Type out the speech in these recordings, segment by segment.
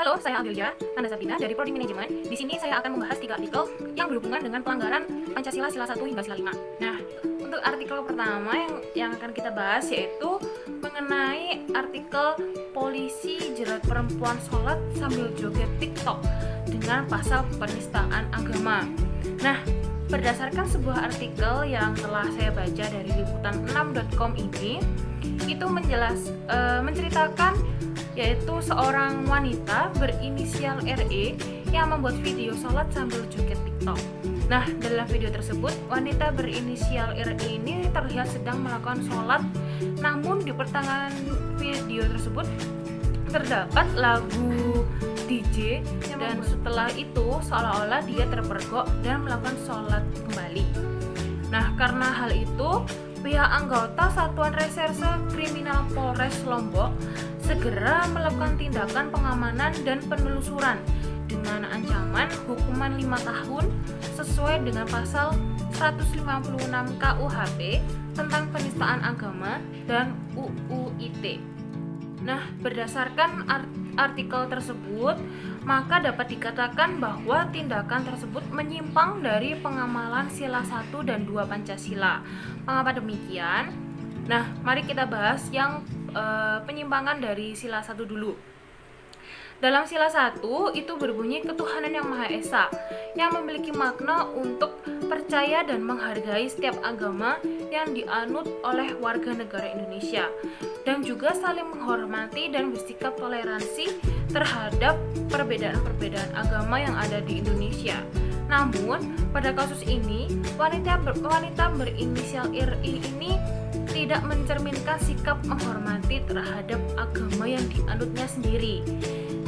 Halo, saya Amelia Nanda Sabrina dari Prodi Manajemen. Di sini saya akan membahas 3 artikel yang berhubungan dengan pelanggaran Pancasila Sila 1 hingga Sila 5. Nah, untuk artikel pertama yang akan kita bahas yaitu mengenai artikel polisi jerat perempuan sholat sambil joget TikTok dengan pasal penistaan agama. Nah, berdasarkan sebuah artikel yang telah saya baca dari liputan6.com ini, itu menceritakan yaitu seorang wanita berinisial RE yang membuat video sholat sambil joget TikTok. Nah, dalam video tersebut, wanita berinisial RE ini terlihat sedang melakukan sholat, namun di pertengahan video tersebut terdapat lagu DJ dan setelah itu seolah-olah dia terpergok dan melakukan sholat kembali. Nah, karena hal itu, pihak anggota Satuan Reserse Kriminal Polres Lombok segera melakukan tindakan pengamanan dan penelusuran dengan ancaman hukuman 5 tahun sesuai dengan pasal 156 KUHP tentang penistaan agama dan UU ITE. Nah, berdasarkan artikel tersebut, maka dapat dikatakan bahwa tindakan tersebut menyimpang dari pengamalan sila 1 dan 2 Pancasila. Mengapa demikian? Nah, mari kita bahas yang penyimpangan dari sila 1 dulu. Dalam sila 1 itu berbunyi ketuhanan yang Maha Esa, yang memiliki makna untuk percaya dan menghargai setiap agama yang dianut oleh warga negara Indonesia, dan juga saling menghormati dan bersikap toleransi terhadap perbedaan-perbedaan agama yang ada di Indonesia. Namun, pada kasus ini, wanita berinisial RI ini tidak mencerminkan sikap menghormati terhadap agama yang dianutnya sendiri.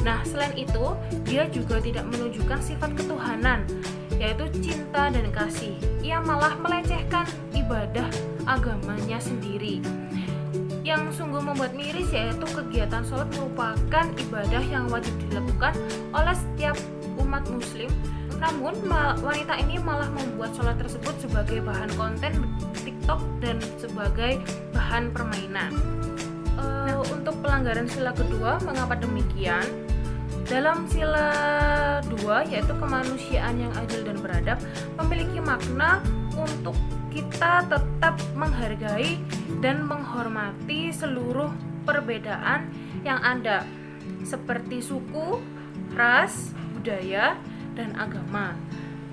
Nah, selain itu, dia juga tidak menunjukkan sifat ketuhanan, yaitu cinta dan kasih. Ia malah melecehkan ibadah agamanya sendiri. Yang sungguh membuat miris yaitu kegiatan sholat merupakan ibadah yang wajib dilakukan oleh setiap umat muslim. Namun, wanita ini malah membuat sholat tersebut sebagai bahan konten TikTok dan sebagai bahan permainan. Untuk pelanggaran sila kedua, mengapa demikian? Dalam sila 2, yaitu kemanusiaan yang adil dan beradab, memiliki makna untuk kita tetap menghargai dan menghormati seluruh perbedaan yang ada, seperti suku, ras, budaya, dan agama.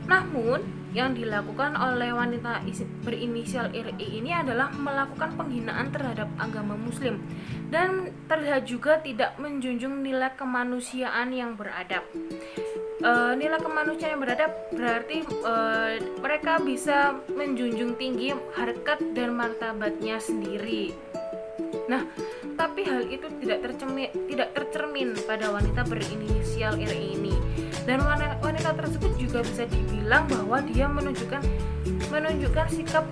Namun, yang dilakukan oleh wanita berinisial RI ini adalah melakukan penghinaan terhadap agama muslim dan terlihat juga tidak menjunjung nilai kemanusiaan yang beradab. Nilai kemanusiaan yang beradab berarti mereka bisa menjunjung tinggi harkat dan martabatnya sendiri. Nah, tapi hal itu tidak tercermin pada wanita berinisial RI ini. Dan wanita tersebut juga bisa dibilang bahwa dia menunjukkan sikap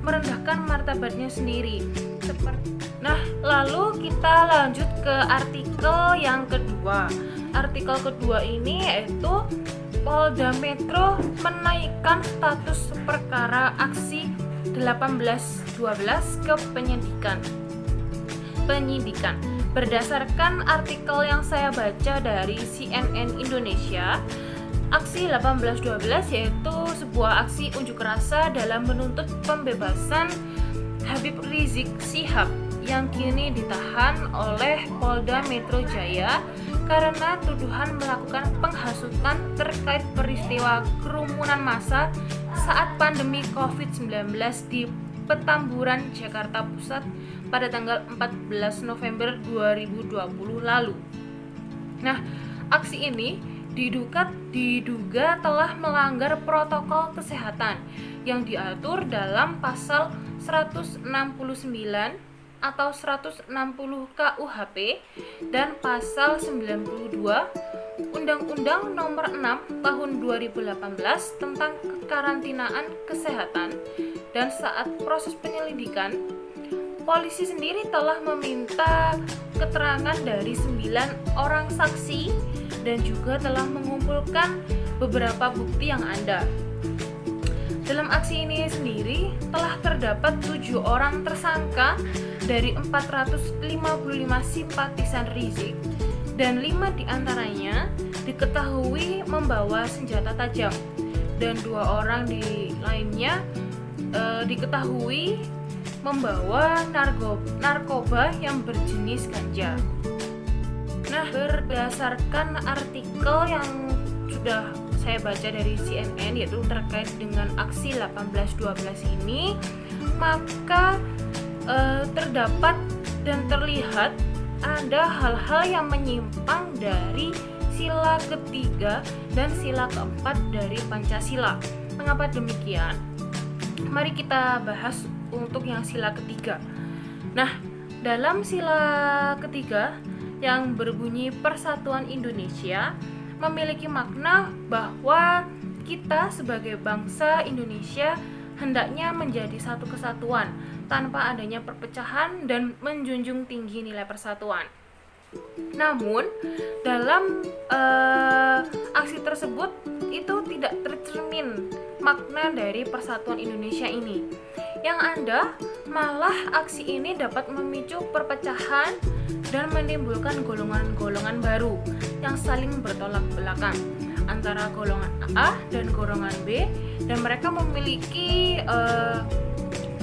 merendahkan martabatnya sendiri. Nah, lalu kita lanjut ke artikel yang kedua. Artikel kedua ini yaitu Polda Metro menaikkan status perkara aksi 1812 ke penyidikan. Berdasarkan artikel yang saya baca dari CNN Indonesia, aksi 1812 yaitu sebuah aksi unjuk rasa dalam menuntut pembebasan Habib Rizik Syihab yang kini ditahan oleh Polda Metro Jaya karena tuduhan melakukan penghasutan terkait peristiwa kerumunan massa saat pandemi COVID-19 di Petamburan, Jakarta Pusat pada tanggal 14 November 2020 lalu. Nah, aksi ini diduga telah melanggar protokol kesehatan yang diatur dalam pasal 169 atau 160 KUHP dan pasal 92 Undang-Undang Nomor 6 Tahun 2018 tentang kekarantinaan kesehatan. Dan saat proses penyelidikan, polisi sendiri telah meminta keterangan dari 9 orang saksi dan juga telah mengumpulkan beberapa bukti yang ada. Dalam aksi ini sendiri telah terdapat 7 orang tersangka dari 455 simpatisan Rizik, dan 5 diantaranya diketahui membawa senjata tajam, dan 2 orang lainnya diketahui membawa narkoba yang berjenis ganja. Nah, berdasarkan artikel yang sudah saya baca dari CNN, yaitu terkait dengan aksi 18/12 ini, maka terdapat dan terlihat ada hal-hal yang menyimpang dari sila ketiga dan sila keempat dari Pancasila. Mengapa demikian? Mari kita bahas untuk yang sila ketiga. Nah, dalam sila ketiga yang berbunyi Persatuan Indonesia memiliki makna bahwa kita sebagai bangsa Indonesia hendaknya menjadi satu kesatuan tanpa adanya perpecahan dan menjunjung tinggi nilai persatuan. Namun, dalam aksi tersebut itu tidak tercermin makna dari Persatuan Indonesia ini. Yang ada, malah aksi ini dapat memicu perpecahan dan menimbulkan golongan-golongan baru yang saling bertolak belakang antara golongan A dan golongan B, dan mereka memiliki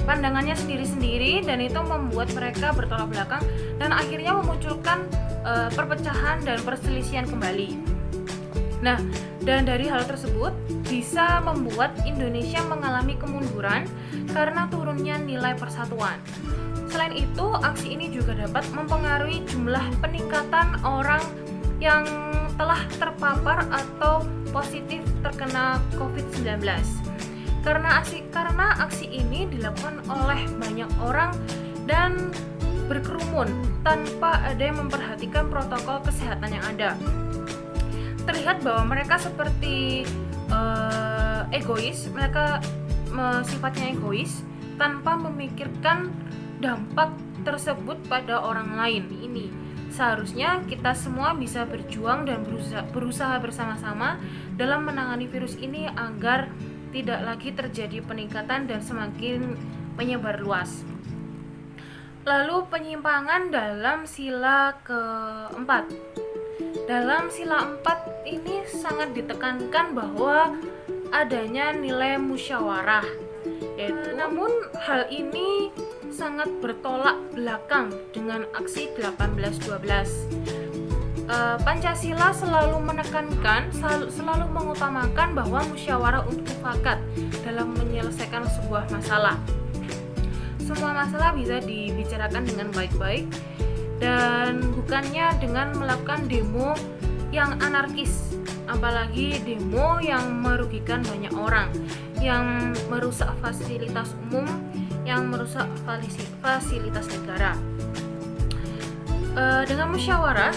pandangannya sendiri-sendiri, dan itu membuat mereka bertolak belakang dan akhirnya memunculkan perpecahan dan perselisihan kembali. Nah, dan dari hal tersebut bisa membuat Indonesia mengalami kemunduran karena turunnya nilai persatuan. Selain itu, aksi ini juga dapat mempengaruhi jumlah peningkatan orang yang telah terpapar atau positif terkena COVID-19. Karena aksi ini dilakukan oleh banyak orang dan berkerumun tanpa ada yang memperhatikan protokol kesehatan yang ada. Terlihat bahwa mereka seperti egois, mereka sifatnya egois tanpa memikirkan dampak tersebut pada orang lain. Ini seharusnya kita semua bisa berjuang dan berusaha bersama-sama dalam menangani virus ini agar tidak lagi terjadi peningkatan dan semakin menyebar luas. Lalu penyimpangan dalam sila keempat. Dalam sila 4 ini sangat ditekankan bahwa adanya nilai musyawarah. Namun hal ini sangat bertolak belakang dengan aksi 18/12. Pancasila selalu menekankan, selalu mengutamakan bahwa musyawarah untuk mufakat dalam menyelesaikan sebuah masalah. Semua masalah bisa dibicarakan dengan baik-baik dan bukannya dengan melakukan demo yang anarkis, apalagi demo yang merugikan banyak orang, yang merusak fasilitas umum, yang merusak fasilitas negara. Dengan musyawarah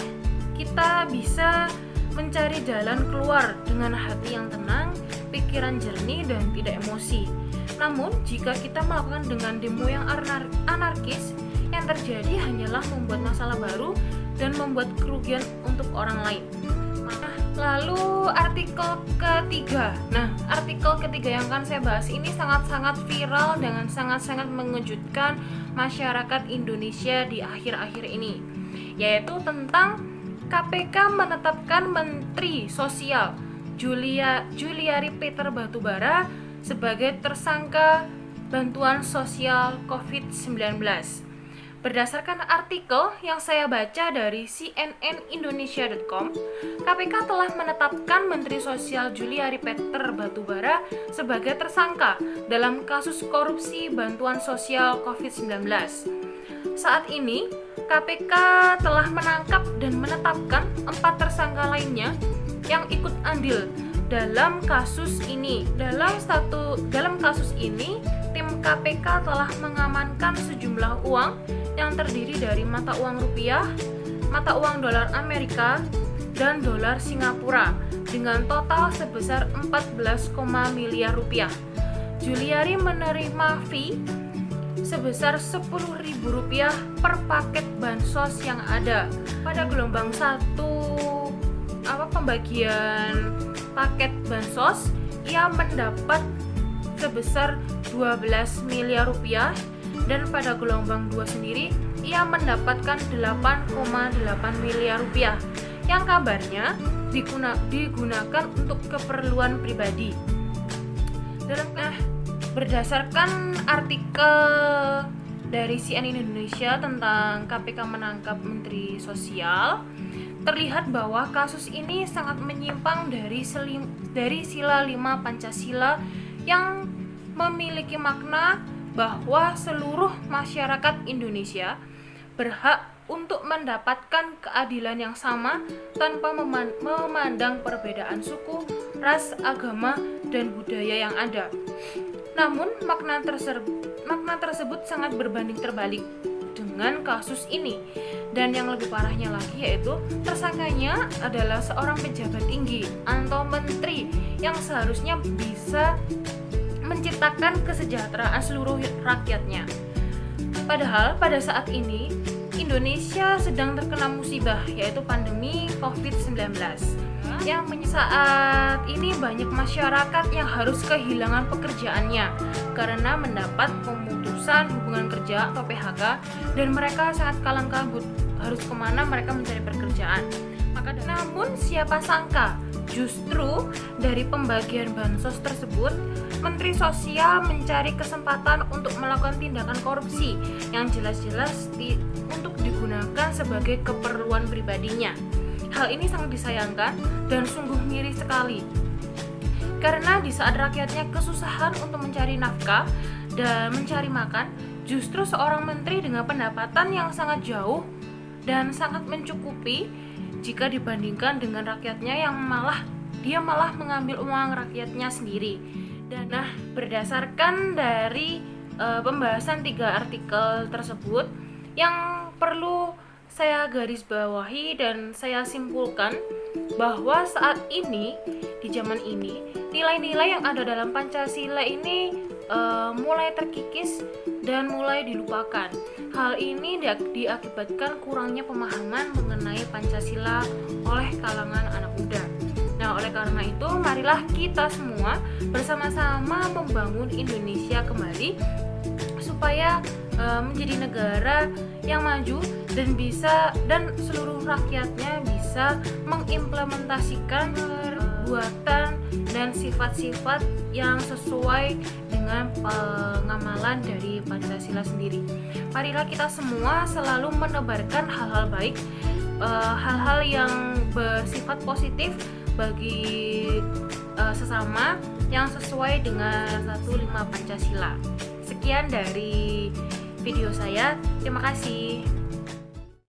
kita bisa mencari jalan keluar dengan hati yang tenang, pikiran jernih, dan tidak emosi. Namun, jika kita melakukan dengan demo yang anarkis, yang terjadi hanyalah membuat masalah baru dan membuat kerugian untuk orang lain. Lalu artikel ketiga. Nah, artikel ketiga yang akan saya bahas ini sangat-sangat viral dan sangat-sangat mengejutkan masyarakat Indonesia di akhir-akhir ini, yaitu tentang KPK menetapkan Menteri Sosial Juliari Peter Batubara sebagai tersangka bantuan sosial COVID-19. Berdasarkan artikel yang saya baca dari cnnindonesia.com, KPK telah menetapkan Menteri Sosial Juliari Peter Batubara sebagai tersangka dalam kasus korupsi bantuan sosial COVID-19. Saat ini, KPK telah menangkap dan menetapkan 4 tersangka lainnya yang ikut andil dalam kasus ini. Dalam kasus ini, tim KPK telah mengamankan sejumlah uang yang terdiri dari mata uang rupiah, mata uang dolar Amerika, dan dolar Singapura dengan total sebesar 14, miliar rupiah. Juliari menerima fee sebesar Rp10.000 per paket bansos yang ada. Pada gelombang 1 pembagian paket bansos, ia mendapat sebesar 12 miliar rupiah, dan pada gelombang 2 sendiri ia mendapatkan 8,8 miliar rupiah yang kabarnya digunakan untuk keperluan pribadi. Berdasarkan artikel dari CNN Indonesia tentang KPK menangkap Menteri Sosial, terlihat bahwa kasus ini sangat menyimpang dari sila 5 Pancasila yang memiliki makna bahwa seluruh masyarakat Indonesia berhak untuk mendapatkan keadilan yang sama tanpa memandang perbedaan suku, ras, agama, dan budaya yang ada. Namun makna tersebut sangat berbanding terbalik dengan kasus ini. Dan yang lebih parahnya lagi yaitu tersangkanya adalah seorang pejabat tinggi atau menteri yang seharusnya bisa menciptakan kesejahteraan seluruh rakyatnya. Padahal pada saat ini Indonesia sedang terkena musibah yaitu pandemi COVID-19 yang saat ini banyak masyarakat yang harus kehilangan pekerjaannya karena mendapat pemutusan hubungan kerja atau PHK, dan mereka sangat kalang kabut harus kemana mereka mencari pekerjaan. Namun siapa sangka justru dari pembagian bansos tersebut Menteri Sosial mencari kesempatan untuk melakukan tindakan korupsi yang jelas-jelas untuk digunakan sebagai keperluan pribadinya. Hal ini sangat disayangkan dan sungguh miris sekali. Karena di saat rakyatnya kesusahan untuk mencari nafkah dan mencari makan, justru seorang menteri dengan pendapatan yang sangat jauh dan sangat mencukupi jika dibandingkan dengan rakyatnya yang malah mengambil uang rakyatnya sendiri. Dan berdasarkan dari pembahasan 3 artikel tersebut yang perlu saya garis bawahi dan saya simpulkan bahwa saat ini, di zaman ini, nilai-nilai yang ada dalam Pancasila ini mulai terkikis dan mulai dilupakan. Hal ini diakibatkan kurangnya pemahaman mengenai Pancasila oleh kalangan anak muda. Nah, oleh karena itu, marilah kita semua bersama-sama membangun Indonesia kembali supaya menjadi negara yang maju dan seluruh rakyatnya bisa mengimplementasikan perbuatan dan sifat-sifat yang sesuai dengan pengamalan dari Pancasila sendiri. Marilah kita semua selalu menebarkan hal-hal baik, hal-hal yang bersifat positif bagi sesama yang sesuai dengan 1/5 Pancasila. Sekian dari video saya, terima kasih.